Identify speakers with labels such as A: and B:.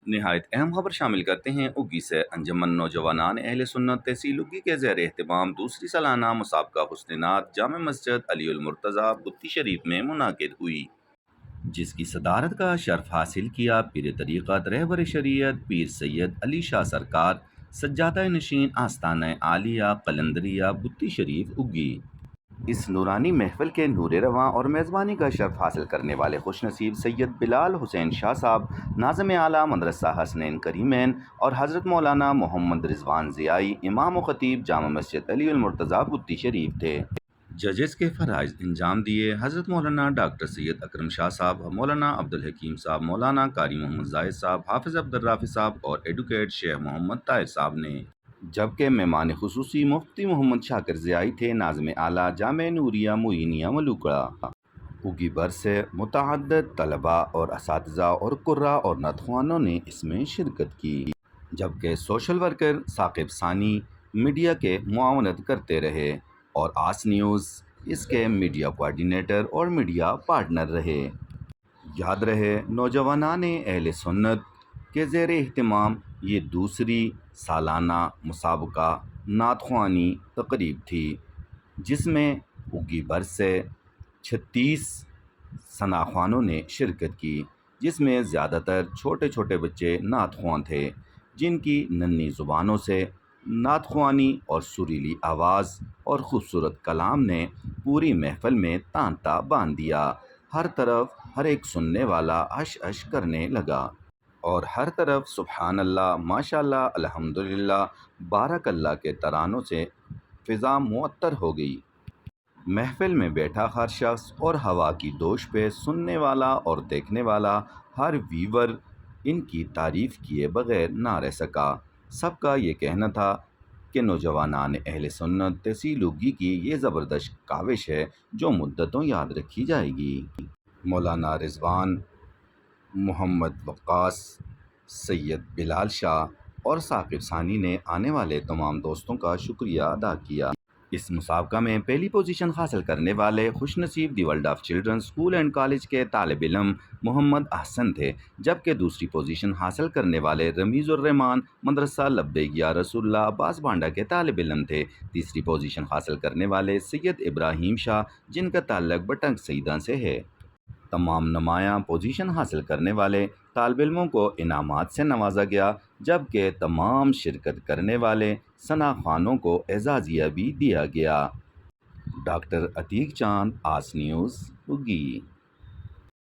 A: نہایت اہم خبر شامل کرتے ہیں اگی سے۔ انجمن نوجوانان اہل سنت تحصیل اگی کے زیر اہتمام دوسری سالانہ مسابقہ حسن نعت جامع مسجد علی المرتضیٰ بتی شریف میں منعقد ہوئی، جس کی صدارت کا شرف حاصل کیا پیر طریقت رہبر شریعت پیر سید علی شاہ سرکار، سجادہ نشین آستانہ عالیہ قلندریہ بتی شریف اگی۔ اس نورانی محفل کے نور رواں اور میزبانی کا شرف حاصل کرنے والے خوش نصیب سید بلال حسین شاہ صاحب، ناظم اعلیٰ مدرسہ حسنین کریمین، اور حضرت مولانا محمد رضوان ضیائی، امام و خطیب جامع مسجد علی المرتضیٰ بتی شریف تھے۔ ججز کے فرائض انجام دیے حضرت مولانا ڈاکٹر سید اکرم شاہ صاحب، مولانا عبدالحکیم صاحب، مولانا قاری محمد زاہد صاحب، حافظ عبدالرافع صاحب اور ایڈوکیٹ شیخ محمد طاہر صاحب نے، جبکہ مہمان خصوصی مفتی محمد شاکر ضیائی تھے۔ ناظم اعلیٰ جامع نوریہ معینیہ ملوکڑا اگی بر سے متعدد طلباء اور اساتذہ اور قراء اور نعت خوانوں نے اس میں شرکت کی، جبکہ سوشل ورکر ثاقب ثانی میڈیا کے معاونت کرتے رہے اور آس نیوز اس کے میڈیا کوارڈینیٹر اور میڈیا پارٹنر رہے۔ یاد رہے، نوجوانان اہل سنت کے زیر اہتمام یہ دوسری سالانہ مسابقہ نعت خوانی تقریب تھی، جس میں اگی بر سے 36 ثنا خوانوں نے شرکت کی، جس میں زیادہ تر چھوٹے چھوٹے بچے نعت خواں تھے، جن کی ننھی زبانوں سے نعت خوانی اور سریلی آواز اور خوبصورت کلام نے پوری محفل میں تانتا باندھ دیا۔ ہر طرف ہر ایک سننے والا عش عش کرنے لگا اور ہر طرف سبحان اللہ، ماشاء اللہ، الحمدللہ، بارک اللہ کے ترانوں سے فضا معطر ہو گئی۔ محفل میں بیٹھا ہر شخص اور ہوا کی دوش پہ سننے والا اور دیکھنے والا ہر ویور ان کی تعریف کیے بغیر نہ رہ سکا۔ سب کا یہ کہنا تھا کہ نوجوانان اہل سنت تحصیل اگی کی یہ زبردست کاوش ہے جو مدتوں یاد رکھی جائے گی۔ مولانا رضوان، محمد وقاص، سید بلال شاہ اور ثاقب ثانی نے آنے والے تمام دوستوں کا شکریہ ادا کیا۔ اس مسابقہ میں پہلی پوزیشن حاصل کرنے والے خوش نصیب دی world of children school and college کے طالب علم محمد احسن تھے، جبکہ دوسری پوزیشن حاصل کرنے والے رمیز الرحمان مدرسہ لبیک یا رسول اللہ عباس بانڈا کے طالب علم تھے۔ تیسری پوزیشن حاصل کرنے والے سید ابراہیم شاہ، جن کا تعلق بٹنگ سیدہ سے ہے۔ تمام نمایاں پوزیشن حاصل کرنے والے طالب علموں کو انعامات سے نوازا گیا، جبکہ تمام شرکت کرنے والے ثنا خوانوں کو اعزازیہ بھی دیا گیا۔ ڈاکٹر عتیق چاند، آس نیوز، اگی۔